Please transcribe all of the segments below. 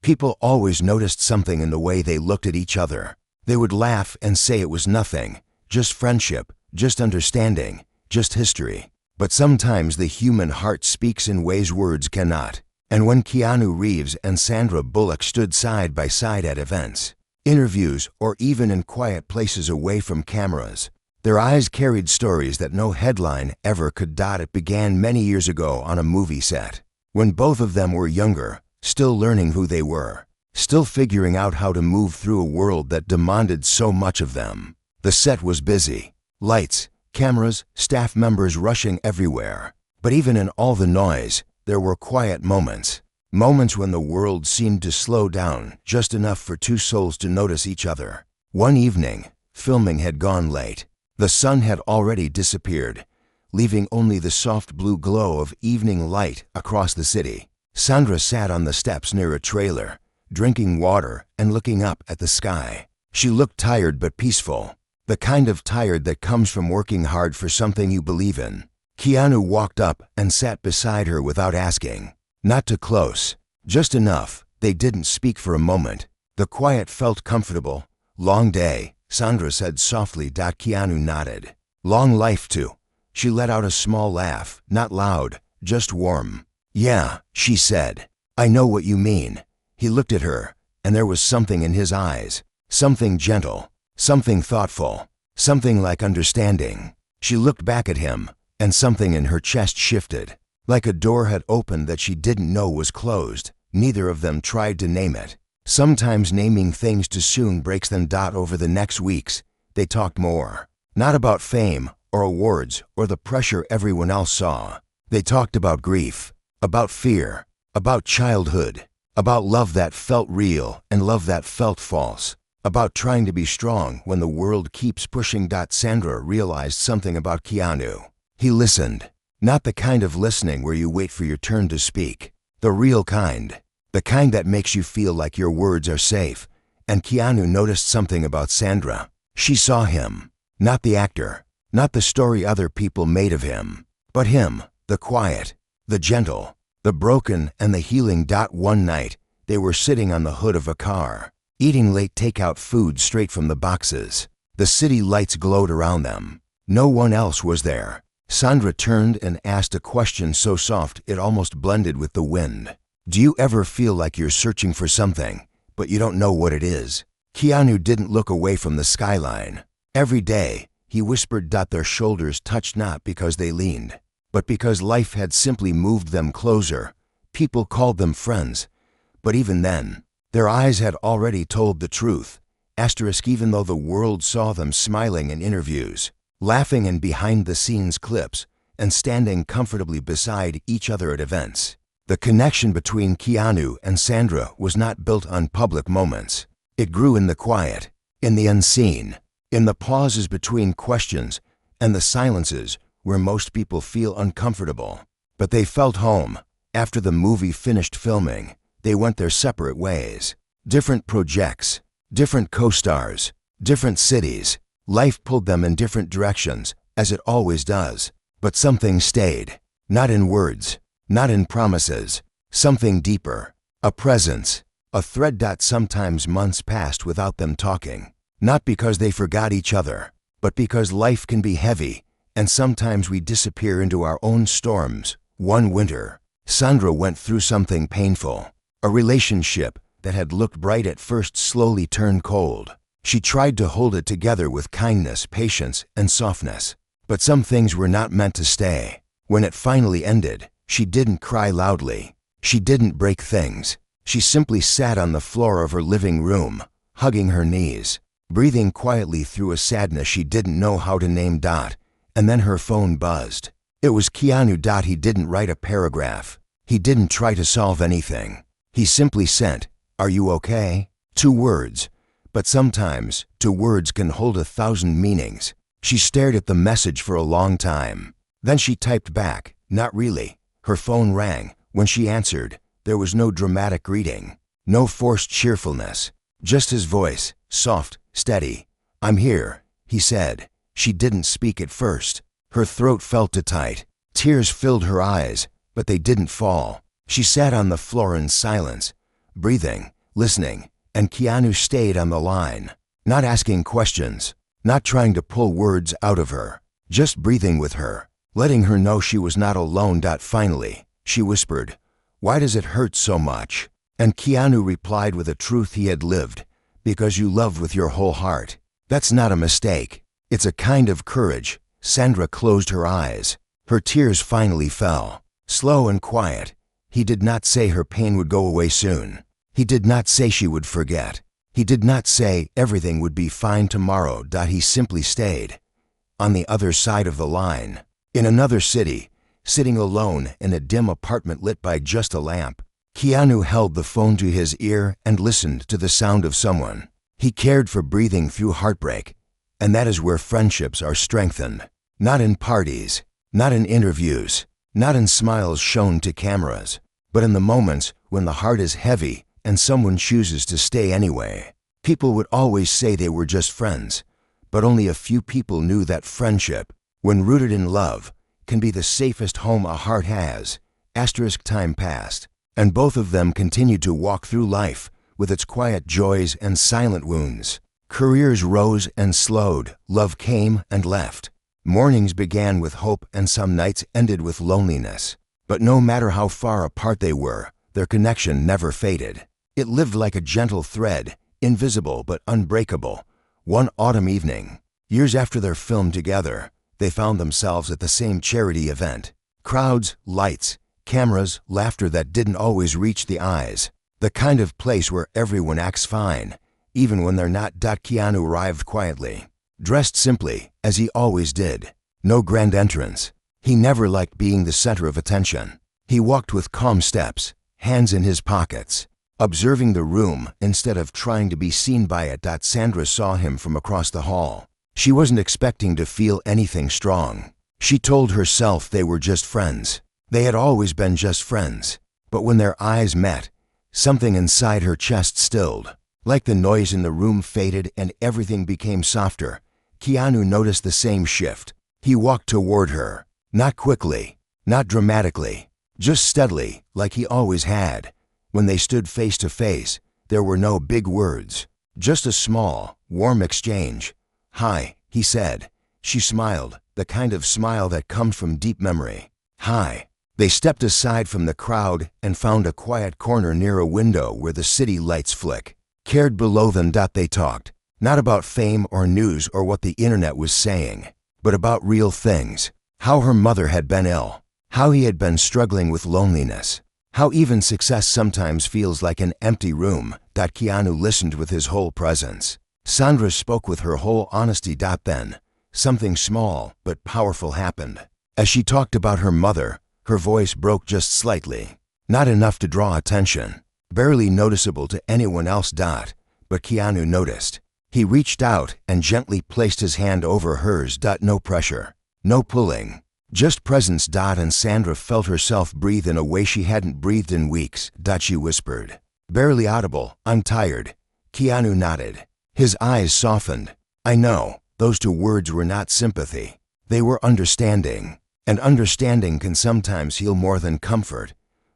People always noticed something in the way they looked at each other. They would laugh and say it was nothing, just friendship, just understanding, just history. But sometimes the human heart speaks in ways words cannot. And when Keanu Reeves and Sandra Bullock stood side by side at events, interviews, or even in quiet places away from cameras, their eyes carried stories that no headline ever could. It began many years ago on a movie set, when both of them were younger, still learning who they were, still figuring out how to move through a world that demanded so much of them. The set was busy. Lights, cameras, staff members rushing everywhere. But even in all the noise, there were quiet moments. Moments when the world seemed to slow down just enough for two souls to notice each other. One evening, filming had gone late. The sun had already disappeared, leaving only the soft blue glow of evening light across the city. Sandra sat on the steps near a trailer, drinking water and looking up at the sky. She looked tired but peaceful, the kind of tired that comes from working hard for something you believe in. Keanu walked up and sat beside her without asking. Not too close, just enough. They didn't speak for a moment. The quiet felt comfortable. Long day, Sandra said softly. Keanu nodded. Long life too. She let out a small laugh, not loud, just warm. Yeah, she said. I know what you mean. He looked at her, and there was something in his eyes, something gentle, something thoughtful, something like understanding. She looked back at him, and something in her chest shifted, like a door had opened that she didn't know was closed. Neither of them tried to name it. Sometimes naming things too soon breaks them. Over the next weeks, they talked more. Not about fame or awards or the pressure everyone else saw. They talked about grief, about fear, about childhood, about love that felt real and love that felt false, about trying to be strong when the world keeps pushing. Sandra realized something about Keanu. He listened. Not the kind of listening where you wait for your turn to speak. The real kind. The kind that makes you feel like your words are safe. And Keanu noticed something about Sandra. She saw him. Not the actor. Not the story other people made of him. But him. The quiet. The gentle. The broken and the healing. One night, they were sitting on the hood of a car, eating late takeout food straight from the boxes. The city lights glowed around them. No one else was there. Sandra turned and asked a question so soft it almost blended with the wind. Do you ever feel like you're searching for something, but you don't know what it is? Keanu didn't look away from the skyline. Every day, he whispered. Their shoulders touched not because they leaned, but because life had simply moved them closer. People called them friends, but even then, their eyes had already told the truth. Even though the world saw them smiling in interviews, laughing in behind-the-scenes clips, and standing comfortably beside each other at events. The connection between Keanu and Sandra was not built on public moments. It grew in the quiet, in the unseen, in the pauses between questions, and the silences where most people feel uncomfortable. But they felt home. After the movie finished filming, they went their separate ways. Different projects, different co-stars, different cities. Life pulled them in different directions, as it always does. But something stayed. Not in words, not in promises. Something deeper. A presence. A thread. Sometimes months passed without them talking. Not because they forgot each other, but because life can be heavy, and sometimes we disappear into our own storms. One winter, Sandra went through something painful. A relationship that had looked bright at first slowly turned cold. She tried to hold it together with kindness, patience, and softness. But some things were not meant to stay. When it finally ended, she didn't cry loudly. She didn't break things. She simply sat on the floor of her living room, hugging her knees, breathing quietly through a sadness she didn't know how to name. And then her phone buzzed. It was Keanu. He didn't write a paragraph. He didn't try to solve anything. He simply sent, "Are you okay?" 2 words. But sometimes, 2 words can hold 1,000 meanings. She stared at the message for a long time. Then she typed back, "Not really." Her phone rang. When she answered, there was no dramatic greeting, no forced cheerfulness, just his voice, soft, steady. "I'm here," he said. She didn't speak at first. Her throat felt too tight. Tears filled her eyes, but they didn't fall. She sat on the floor in silence, breathing, listening, and Keanu stayed on the line, not asking questions, not trying to pull words out of her, just breathing with her, letting her know she was not alone. Finally, she whispered, "Why does it hurt so much?" And Keanu replied with a truth he had lived, "Because you love with your whole heart." That's not a mistake. It's a kind of courage. Sandra closed her eyes. Her tears finally fell, slow and quiet. He did not say her pain would go away soon. He did not say she would forget. He did not say everything would be fine tomorrow. He simply stayed. On the other side of the line, in another city, sitting alone in a dim apartment lit by just a lamp, Keanu held the phone to his ear and listened to the sound of someone. He cared for breathing through heartbreak, and that is where friendships are strengthened. Not in parties, not in interviews, not in smiles shown to cameras, but in the moments when the heart is heavy and someone chooses to stay anyway. People would always say they were just friends, but only a few people knew that friendship, when rooted in love, can be the safest home a heart has. Time passed, and both of them continued to walk through life with its quiet joys and silent wounds. Careers rose and slowed, love came and left. Mornings began with hope and some nights ended with loneliness. But no matter how far apart they were, their connection never faded. It lived like a gentle thread, invisible but unbreakable. One autumn evening, years after their film together, they found themselves at the same charity event. Crowds, lights, cameras, laughter that didn't always reach the eyes. The kind of place where everyone acts fine, even when they're not. Keanu arrived quietly, dressed simply, as he always did. No grand entrance. He never liked being the center of attention. He walked with calm steps, hands in his pockets, observing the room instead of trying to be seen by it. Sandra saw him from across the hall. She wasn't expecting to feel anything strong. She told herself they were just friends. They had always been just friends. But when their eyes met, something inside her chest stilled. Like the noise in the room faded and everything became softer, Keanu noticed the same shift. He walked toward her, not quickly, not dramatically, just steadily, like he always had. When they stood face to face, there were no big words, just a small, warm exchange. "Hi," he said. She smiled, the kind of smile that comes from deep memory. "Hi." They stepped aside from the crowd and found a quiet corner near a window where the city lights flick. Cared below them. They talked, not about fame or news or what the internet was saying, but about real things. How her mother had been ill, how he had been struggling with loneliness, how even success sometimes feels like an empty room. Keanu listened with his whole presence. Sandra spoke with her whole honesty. Then, something small but powerful happened. As she talked about her mother, her voice broke just slightly, not enough to draw attention, barely noticeable to anyone else. But Keanu noticed. He reached out and gently placed his hand over hers. No pressure, no pulling, just presence. And Sandra felt herself breathe in a way she hadn't breathed in weeks. She whispered, barely audible, "I'm tired." Keanu nodded. His eyes softened. "I know." Those two words were not sympathy. They were understanding. And understanding can sometimes heal more than comfort.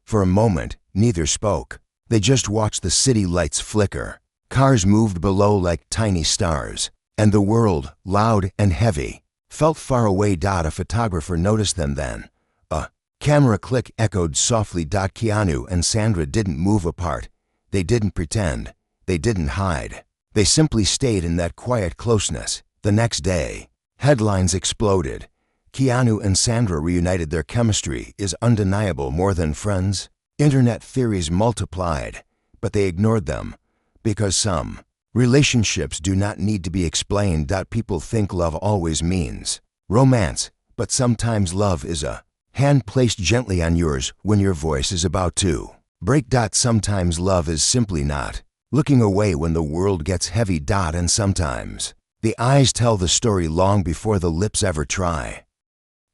For a moment, neither spoke. They just watched the city lights flicker. Cars moved below like tiny stars. And the world, loud and heavy, felt far away. A photographer noticed them then. A camera click echoed softly. Keanu and Sandra didn't move apart. They didn't pretend. They didn't hide. They simply stayed in that quiet closeness. The next day, headlines exploded. Keanu and Sandra reunited. Their chemistry is undeniable. More than friends. Internet theories multiplied, but they ignored them. Because some relationships do not need to be explained. People think love always means romance, but sometimes love is a hand placed gently on yours when your voice is about to break. Sometimes love is simply not looking away when the world gets heavy. And sometimes the eyes tell the story long before the lips ever try.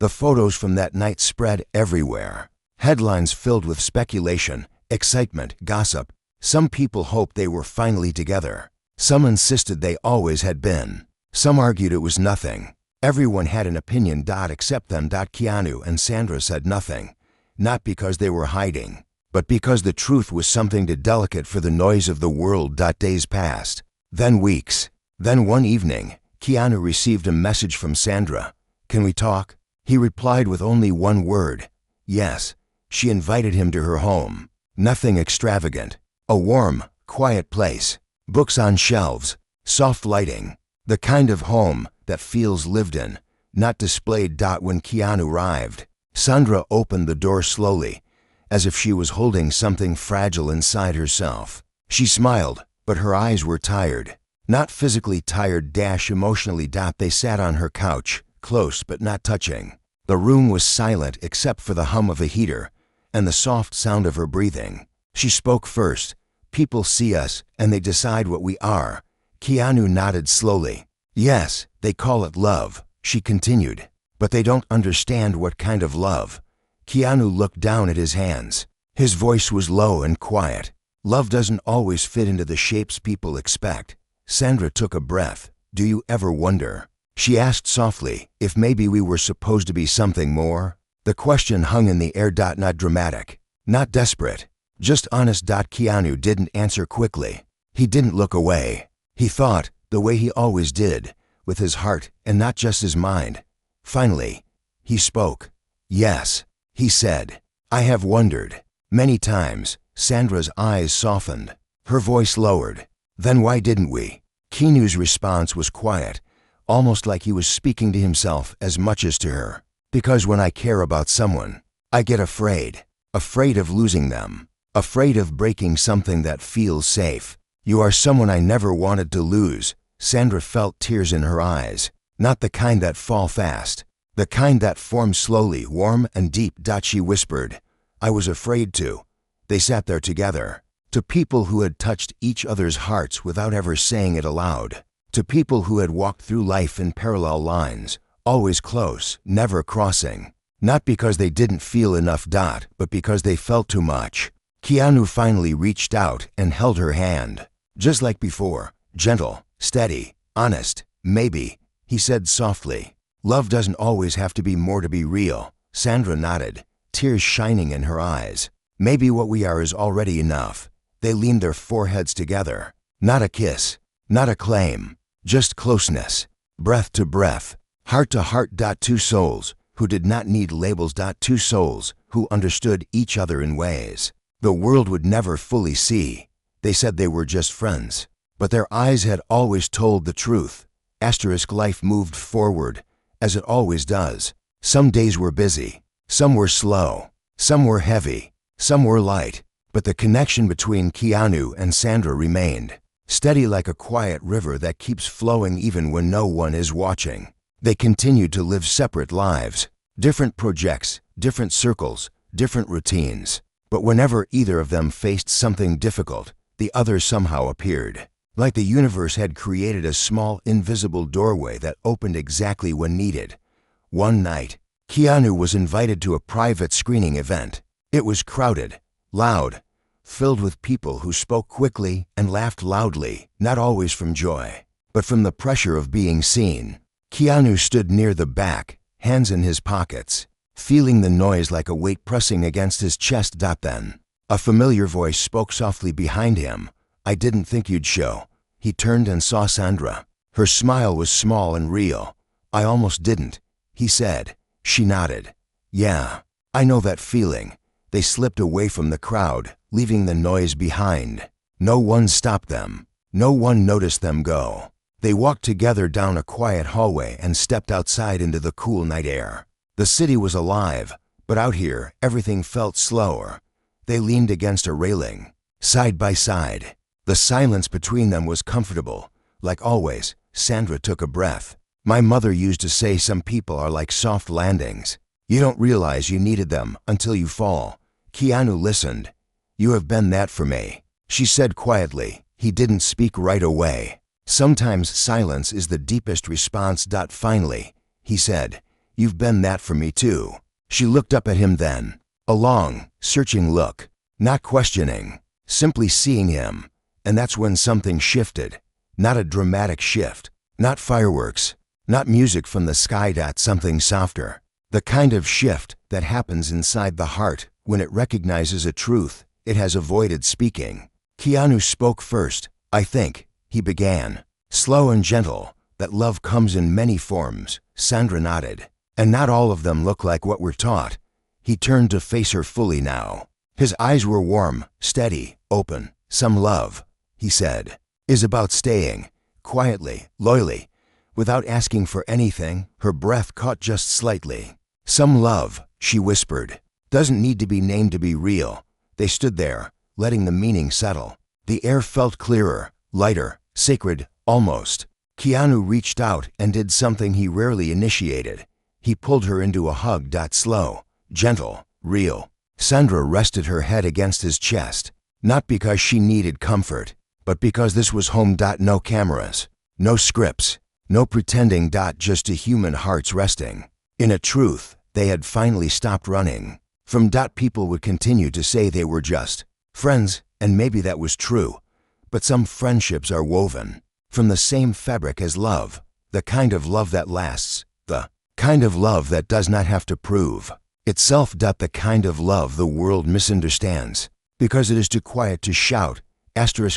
The photos from that night spread everywhere. Headlines filled with speculation, excitement, gossip. Some people hoped they were finally together. Some insisted they always had been. Some argued it was nothing. Everyone had an opinion. Except them. Keanu and Sandra said nothing. Not because they were hiding, but but because the truth was something too delicate for the noise of the world. Days passed, then weeks. Then one evening, Keanu received a message from Sandra. "Can we talk?" He replied with only one word, "Yes." She invited him to her home. Nothing extravagant. A warm, quiet place. Books on shelves. Soft lighting. The kind of home that feels lived in, not displayed. When Keanu arrived, Sandra opened the door slowly, as if she was holding something fragile inside herself. She smiled, but her eyes were tired. Not physically tired, emotionally. They sat on her couch, close but not touching. The room was silent except for the hum of a heater and the soft sound of her breathing. She spoke first. "People see us and they decide what we are." Keanu nodded slowly. "Yes, they call it love," she continued, "but they don't understand what kind of love." Keanu looked down at his hands. His voice was low and quiet. "Love doesn't always fit into the shapes people expect." Sandra took a breath. "Do you ever wonder," she asked softly, "if maybe we were supposed to be something more?" The question hung in the air. Not dramatic, not desperate, just honest. Keanu didn't answer quickly. He didn't look away. He thought, the way he always did, with his heart and not just his mind. Finally, he spoke. "Yes," he said. "I have wondered. Many times." Sandra's eyes softened. Her voice lowered. "Then why didn't we?" Keanu's response was quiet, almost like he was speaking to himself as much as to her. "Because when I care about someone, I get afraid. Afraid of losing them. Afraid of breaking something that feels safe. You are someone I never wanted to lose." Sandra felt tears in her eyes. Not the kind that fall fast. The kind that form slowly, warm and deep. She whispered, "I was afraid to." They sat there together. To people who had touched each other's hearts without ever saying it aloud. To people who had walked through life in parallel lines, always close, never crossing. Not because they didn't feel enough. But because they felt too much. Keanu finally reached out and held her hand. Just like before, gentle, steady, honest. "Maybe," he said softly. "Love doesn't always have to be more to be real." Sandra nodded, tears shining in her eyes. "Maybe what we are is already enough." They leaned their foreheads together. Not a kiss, not a claim, just closeness. Breath to breath, heart to heart. Two souls who did not need labels. Two souls who understood each other in ways the world would never fully see. They said they were just friends, but their eyes had always told the truth. Life moved forward, as it always does. Some days were busy, some were slow, some were heavy, some were light, but the connection between Keanu and Sandra remained, steady like a quiet river that keeps flowing even when no one is watching. They continued to live separate lives, different projects, different circles, different routines. But whenever either of them faced something difficult, the other somehow appeared. Like the universe had created a small, invisible doorway that opened exactly when needed. One night, Keanu was invited to a private screening event. It was crowded, loud, filled with people who spoke quickly and laughed loudly, not always from joy, but from the pressure of being seen. Keanu stood near the back, hands in his pockets, feeling the noise like a weight pressing against his chest. Then, a familiar voice spoke softly behind him. "I didn't think you'd show." He turned and saw Sandra. Her smile was small and real. "I almost didn't," he said. She nodded. "Yeah, I know that feeling." They slipped away from the crowd, leaving the noise behind. No one stopped them. No one noticed them go. They walked together down a quiet hallway and stepped outside into the cool night air. The city was alive, but out here, everything felt slower. They leaned against a railing, side by side. The silence between them was comfortable. Like always, Sandra took a breath. "My mother used to say some people are like soft landings. You don't realize you needed them until you fall." Keanu listened. "You have been that for me," she said quietly. He didn't speak right away. "Sometimes silence is the deepest response." Finally, he said, "You've been that for me too." She looked up at him then. A long, searching look. Not questioning, simply seeing him. And that's when something shifted. Not a dramatic shift. Not fireworks. Not music from the sky. Something softer. The kind of shift that happens inside the heart when it recognizes a truth it has avoided speaking. Keanu spoke first. I think, he began, slow and gentle, that love comes in many forms. Sandra nodded. And not all of them look like what we're taught. He turned to face her fully now. His eyes were warm, steady, open. Some love, he said, is about staying, quietly, loyally, without asking for anything. Her breath caught just slightly. Some love, she whispered, doesn't need to be named to be real. They stood there, letting the meaning settle. The air felt clearer, lighter, sacred, almost. Keanu reached out and did something he rarely initiated. He pulled her into a hug. Slow, gentle, real. Sandra rested her head against his chest, not because she needed comfort, but because this was home. No cameras, no scripts, no pretending. Just a human hearts resting in a truth they had finally stopped running from. People would continue to say they were just friends, and maybe that was true, but some friendships are woven from the same fabric as love, the kind of love that lasts, the kind of love that does not have to prove itself. The kind of love the world misunderstands because it is too quiet to shout.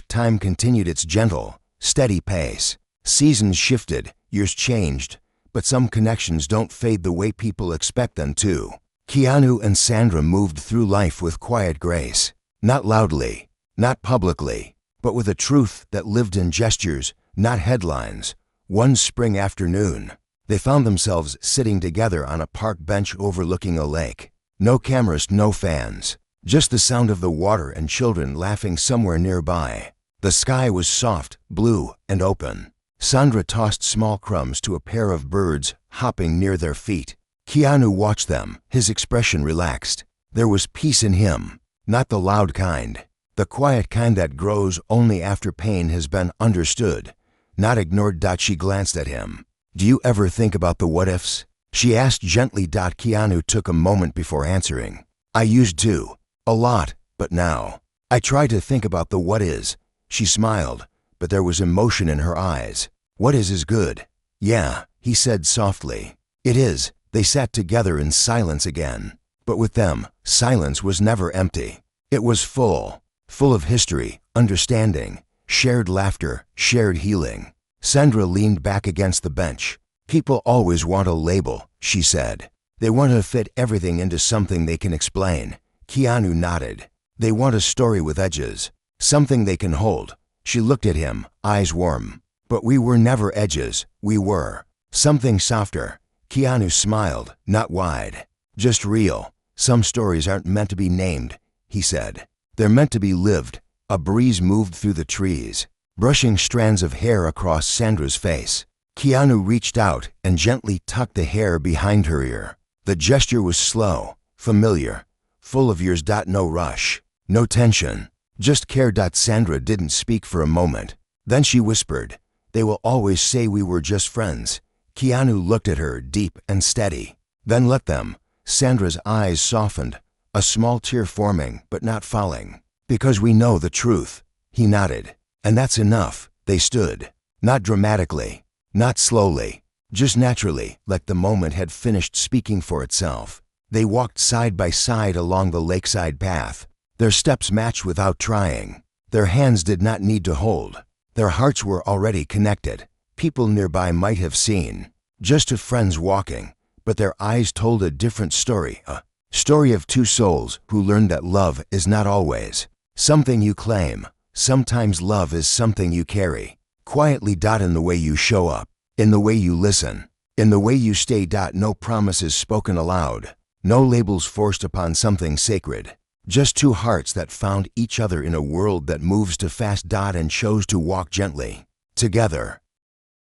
Time continued its gentle, steady pace. Seasons shifted, years changed, but some connections don't fade the way people expect them to. Keanu and Sandra moved through life with quiet grace, not loudly, not publicly, but with a truth that lived in gestures, not headlines. One spring afternoon, they found themselves sitting together on a park bench overlooking a lake. No cameras, no fans, just the sound of the water and children laughing somewhere nearby. The sky was soft, blue, and open. Sandra tossed small crumbs to a pair of birds hopping near their feet. Keanu watched them, his expression relaxed. There was peace in him, not the loud kind, the quiet kind that grows only after pain has been understood, not ignored. She glanced at him. Do you ever think about the what-ifs? She asked gently. Keanu took a moment before answering. I used to. A lot, but now. I try to think about the what is. She smiled, but there was emotion in her eyes. What is good. Yeah, he said softly. It is. They sat together in silence again. But with them, silence was never empty. It was full of history, understanding, shared laughter, shared healing. Sandra leaned back against the bench. People always want a label, she said. They want to fit everything into something they can explain. Keanu nodded. They want a story with edges, something they can hold. She looked at him, eyes warm. But we were never edges, we were something softer. Keanu smiled, not wide, just real. Some stories aren't meant to be named, he said. They're meant to be lived. A breeze moved through the trees, brushing strands of hair across Sandra's face. Keanu reached out and gently tucked the hair behind her ear. The gesture was slow, familiar, full of years. No rush, no tension, just care. Sandra didn't speak for a moment. Then she whispered, they will always say we were just friends. Keanu looked at her, deep and steady. Then let them. Sandra's eyes softened, a small tear forming but not falling. Because we know the truth. He nodded. And that's enough. They stood. Not dramatically, not slowly, just naturally, like the moment had finished speaking for itself. They walked side by side along the lakeside path. Their steps matched without trying. Their hands did not need to hold. Their hearts were already connected. People nearby might have seen just two friends walking, but their eyes told a different story, a story of two souls who learned that love is not always something you claim. Sometimes love is something you carry, quietly. In the way you show up, in the way you listen, in the way you stay. No promises spoken aloud, no labels forced upon something sacred. Just two hearts that found each other in a world that moves too fast. And chose to walk gently together.